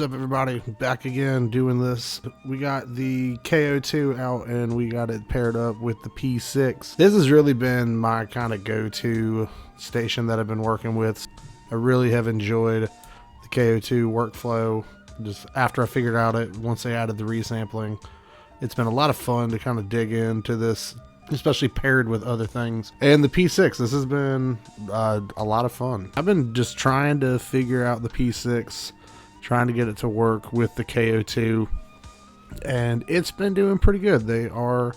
up, everybody? Back again doing this. We got the KO2 out and we got it paired up with the P6. This has really been my kind of go-to station that I've been working with. I really have enjoyed the KO2 workflow. Just after I figured out it, once they added the resampling, it's been a lot of fun to kind of dig into this, especially paired with other things. And the P6, this has been a lot of fun. I've been just trying to figure out the P6, trying to get it to work with the KO2, and it's been doing pretty good. They are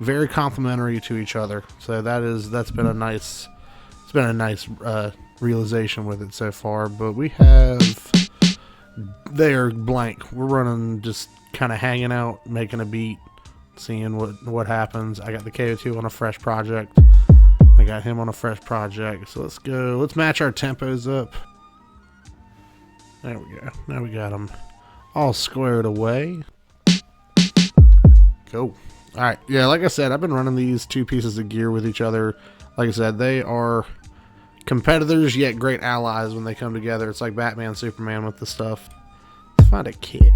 very complementary to each other, so that's been a nice realization with it so far. But they are blank. We're running, just kind of hanging out, making a beat, seeing what happens. I got the KO2 on a fresh project. I got him on a fresh project. So let's go. Let's match our tempos up. There we go. Now we got them all squared away. Cool. All right. Yeah, like I said, I've been running these two pieces of gear with each other. Like I said, they are competitors yet great allies when they come together. It's like Batman, Superman with the stuff. Let's find a kick.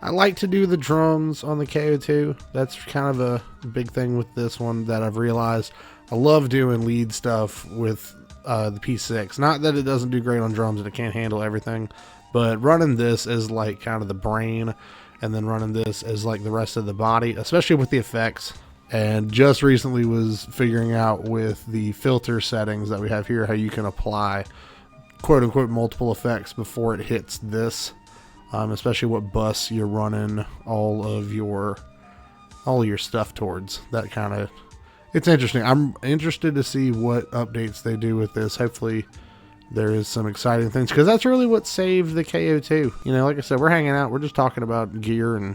I like to do the drums on the KO2. That's kind of a big thing with this one that I've realized. I love doing lead stuff with the P6. Not that it doesn't do great on drums and it can't handle everything, but running this as like kind of the brain, and then running this as like the rest of the body, especially with the effects. And just recently was figuring out with the filter settings that we have here how you can apply quote unquote multiple effects before it hits this. Especially what bus you're running all your stuff towards. That kind of, it's interesting. I'm interested to see what updates they do with this. Hopefully there is some exciting things, because that's really what saved the KO2. You know, like I said, we're hanging out, we're just talking about gear and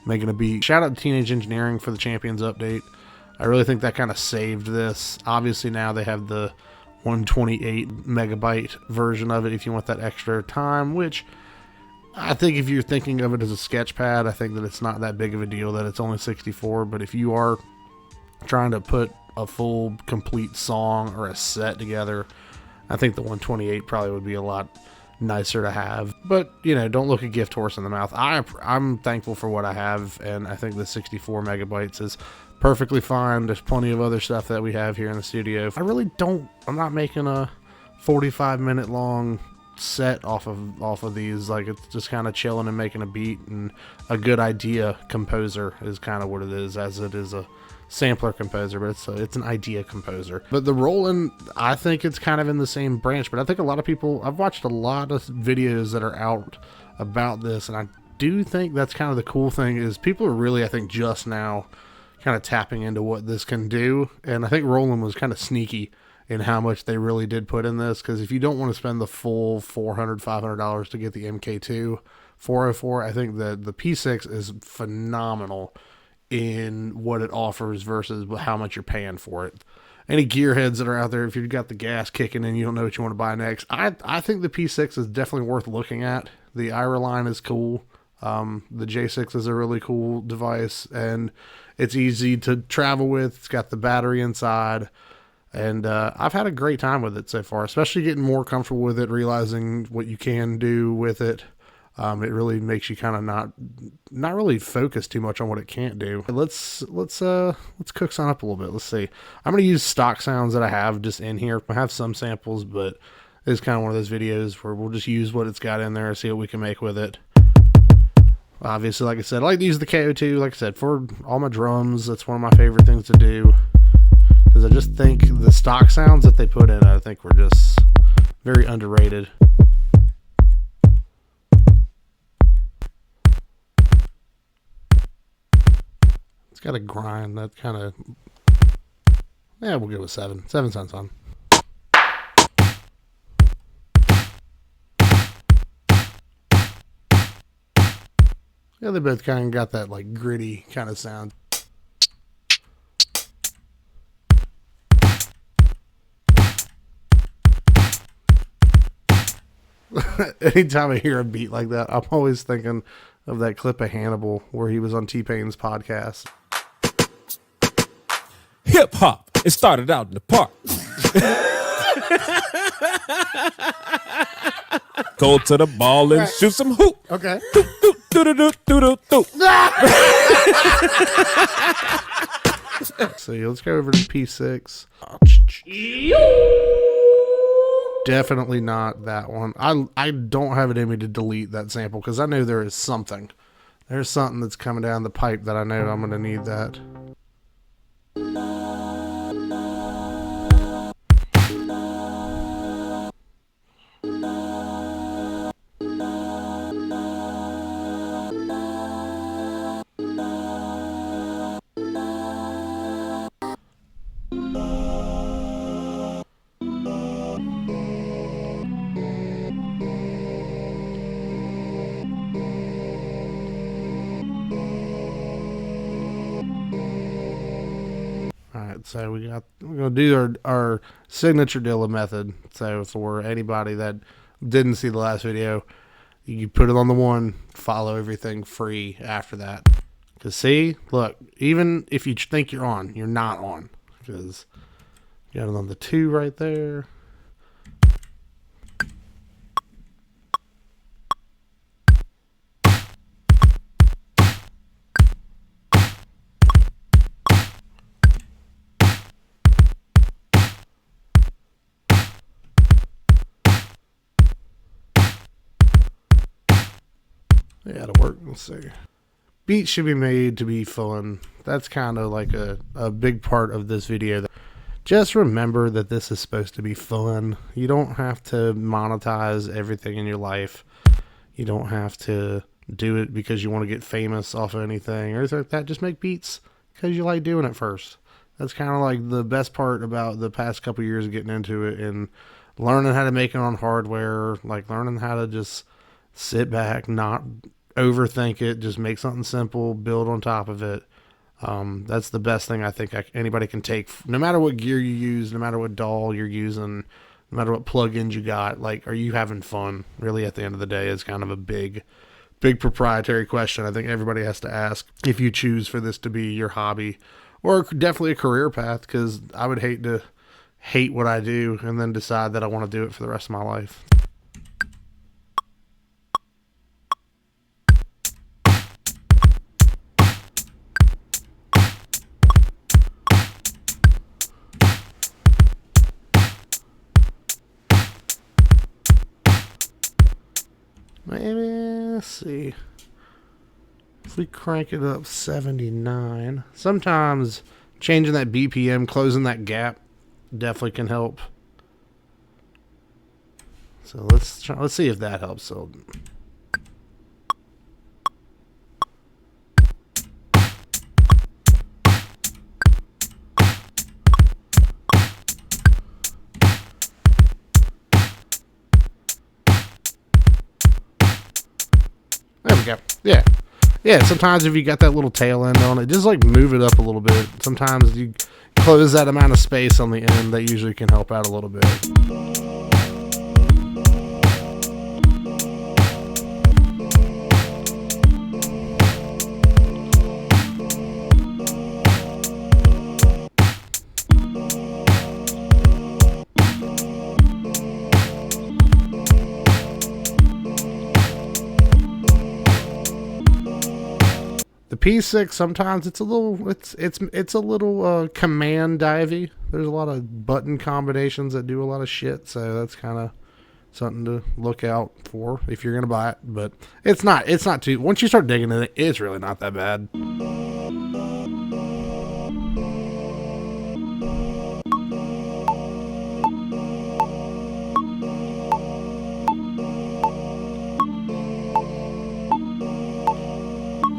making a beat. Shout out to Teenage Engineering for the Champions update. I really think that kind of saved this. Obviously now they have the 128 megabyte version of it if you want that extra time, which I think if you're thinking of it as a sketch pad, I think that it's not that big of a deal that it's only 64. But if you are trying to put a full, complete song or a set together, I think the 128 probably would be a lot nicer to have. But, you know, don't look a gift horse in the mouth. I'm thankful for what I have, and I think the 64 megabytes is perfectly fine. There's plenty of other stuff that we have here in the studio. I'm not making a 45-minute long set off of these. Like, it's just kind of chilling and making a beat, and a good idea composer is kind of what it is, as it is a sampler composer, but it's an idea composer. But the Roland, I think it's kind of in the same branch, but I think a lot of people, I've watched a lot of videos that are out about this, and I do think that's kind of the cool thing, is people are really, I think, just now kind of tapping into what this can do. And I think Roland was kind of sneaky in how much they really did put in this, because if you don't want to spend the full $400-$500 to get the MK2 404, I think that the P6 is phenomenal in what it offers versus how much you're paying for it. Any gearheads that are out there, if you've got the gas kicking and you don't know what you want to buy next, I think the P6 is definitely worth looking at. The Ira line is cool. The J6 is a really cool device, and it's easy to travel with. It's got the battery inside. And I've had a great time with it so far, especially getting more comfortable with it, realizing what you can do with it. It really makes you kind of not really focus too much on what it can't do. Let's cook some up a little bit. Let's see. I'm going to use stock sounds that I have just in here. I have some samples, but it's kind of one of those videos where we'll just use what it's got in there and see what we can make with it. Obviously, like I said, I like to use the KO2, like I said, for all my drums. That's one of my favorite things to do, because I just think the stock sounds that they put in, I think were just very underrated. It's got a grind that kind of, yeah, we'll go with 7. 7 sounds fun. Yeah, they both kind of got that like gritty kind of sound. Anytime I hear a beat like that, I'm always thinking of that clip of Hannibal where he was on T-Pain's podcast. Hip hop, it started out in the park. Go to the ball and shoot some hoop. Okay. See, let's go over to P6. Definitely not that one. I don't have it in me to delete that sample because I know there is something. There's something that's coming down the pipe that I know I'm going to need that. Alright, so we're going to do our signature Dilla method. So for anybody that didn't see the last video, you put it on the one, follow everything free after that. Because see, look, even if you think you're on, you're not on. Because you got it on the 2 right there. Yeah, it'll work. Let's see. Beats should be made to be fun. That's kind of like a big part of this video. Just remember that this is supposed to be fun. You don't have to monetize everything in your life. You don't have to do it because you want to get famous off of anything or anything like that. Just make beats because you like doing it first. That's kind of like the best part about the past couple years of getting into it and learning how to make it on hardware, like learning how to just sit back, not overthink it, just make something simple, build on top of it. That's the best thing I think anybody can take, no matter what gear you use, no matter what DAW you're using, no matter what plugins you got. Like, are you having fun? Really, at the end of the day, is kind of a big proprietary question I think everybody has to ask if you choose for this to be your hobby or definitely a career path, because I would hate to hate what I do and then decide that I want to do it for the rest of my life. Maybe, let's see. If we crank it up 79, sometimes changing that BPM, closing that gap, definitely can help. So let's see if that helps. So there we go. Yeah, sometimes if you got that little tail end on it, just like move it up a little bit. Sometimes you close that amount of space on the end, that usually can help out a little bit. The P6 sometimes it's a little command divey. There's a lot of button combinations that do a lot of shit, so that's kind of something to look out for if you're gonna buy it. But it's not too. Once you start digging in it, it's really not that bad.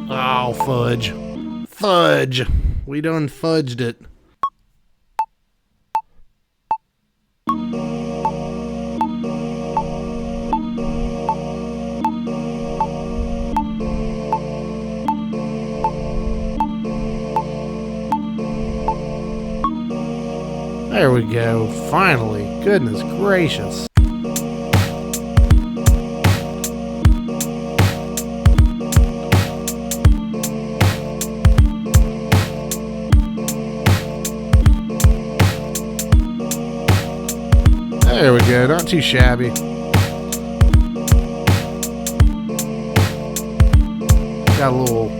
Oh, fudge. Fudge. We done fudged it. There we go. Finally. Goodness gracious. There we go. go. Not too shabby. Got a little...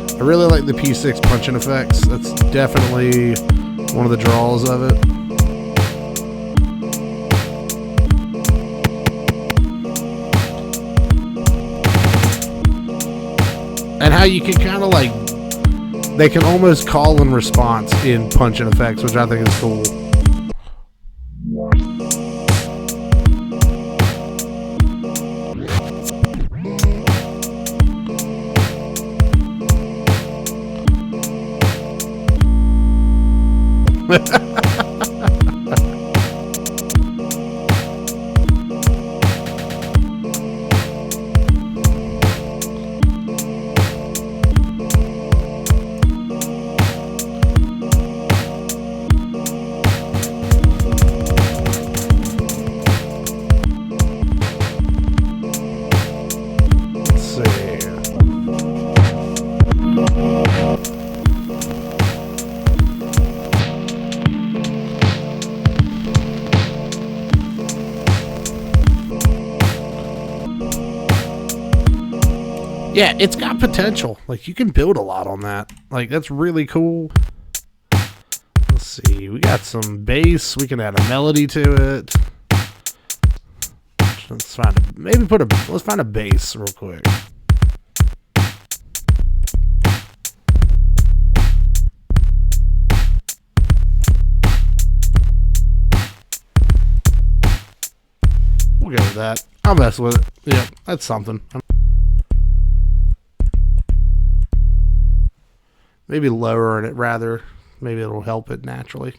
I really like the P6 punching effects. That's definitely one of the draws of it. And how you can kind of like, they can almost call and response in punching effects, which I think is cool. Yeah, it's got potential. Like, you can build a lot on that. Like, that's really cool. Let's see. We got some bass. We can add a melody to it. Let's find let's find a bass real quick. We'll go with that. I'll mess with it. Yeah, that's something. Maybe lower it rather. Maybe it'll help it naturally.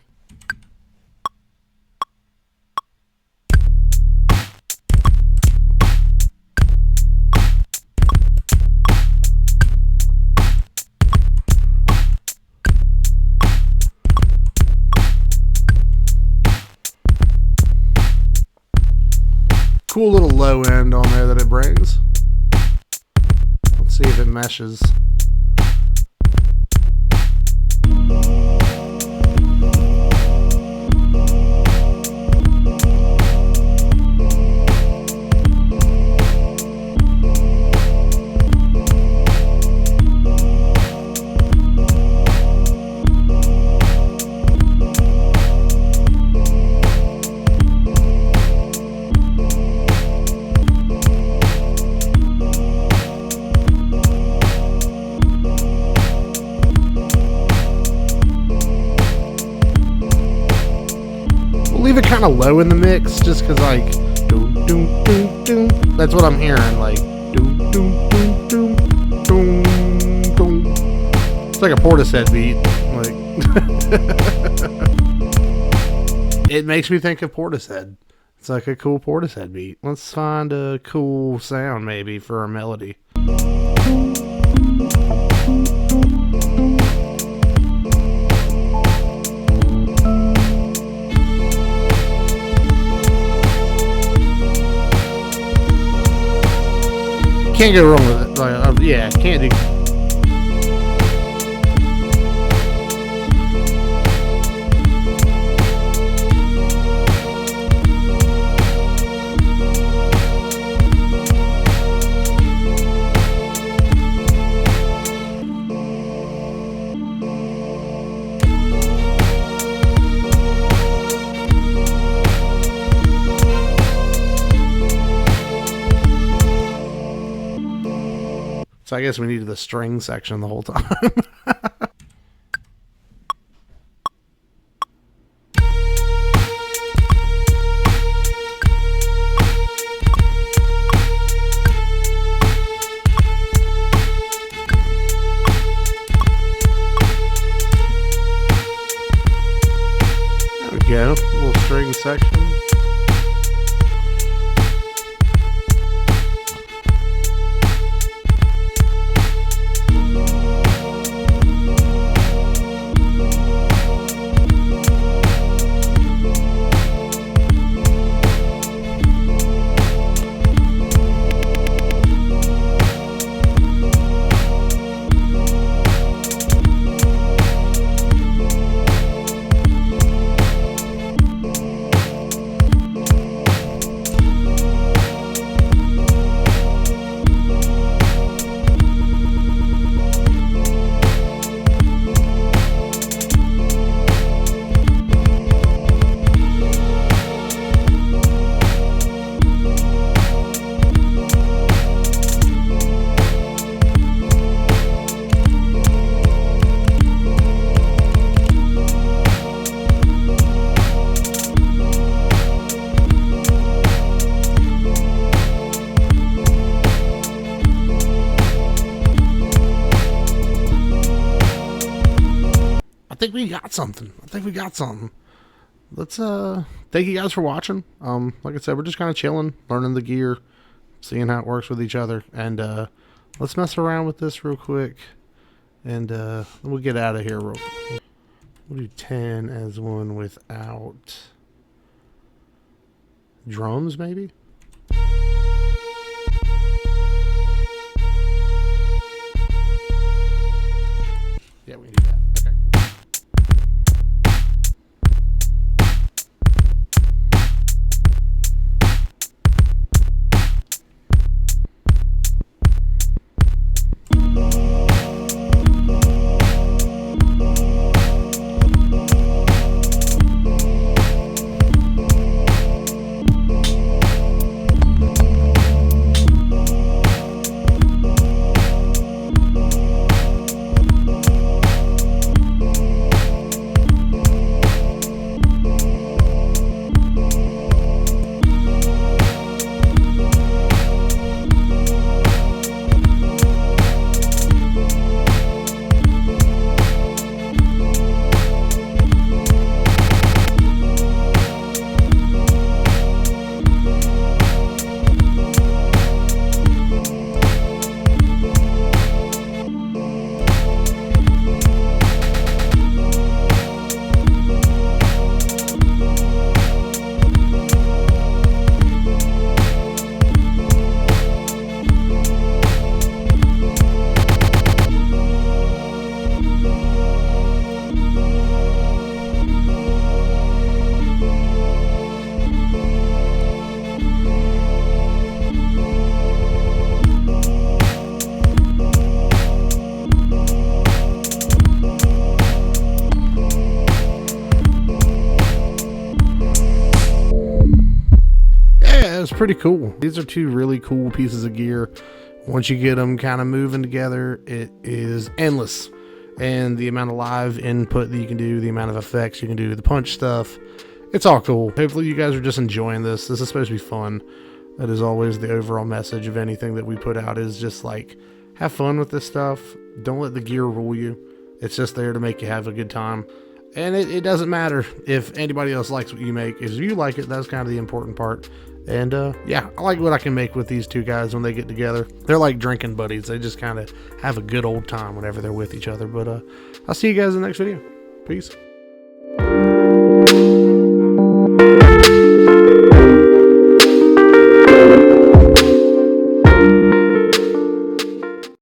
Cool little low end on there that it brings. Let's see if it meshes. Leave it kind of low in the mix, just because, like, doom, doom, doom, doom. That's what I'm hearing, like, doom, doom, doom, doom, doom, doom. It's like a Portishead beat. Like, it makes me think of Portishead. It's like a cool Portishead beat. Let's find a cool sound, maybe, for a melody. Can't go wrong with it. Like, yeah, can't do. So I guess we needed the string section the whole time. There we go, little string section. think we got something. Let's thank you guys for watching. Like I said, we're just kind of chilling, learning the gear, seeing how it works with each other, and let's mess around with this real quick, and we'll get out of here real quick. We'll do 10 as one without drums, maybe. Yeah, we can do that. Okay. It's pretty cool. These are two really cool pieces of gear. Once you get them kind of moving together, it is endless. And the amount of live input that you can do, the amount of effects you can do, the punch stuff, it's all cool. Hopefully you guys are just enjoying this. This is supposed to be fun. That is always the overall message of anything that we put out, is just like, have fun with this stuff. Don't let the gear rule you. It's just there to make you have a good time. And it doesn't matter if anybody else likes what you make. If you like it, that's kind of the important part. And yeah, I like what I can make with these two guys when they get together. They're like drinking buddies. They just kind of have a good old time whenever they're with each other. But I'll see you guys in the next video. Peace.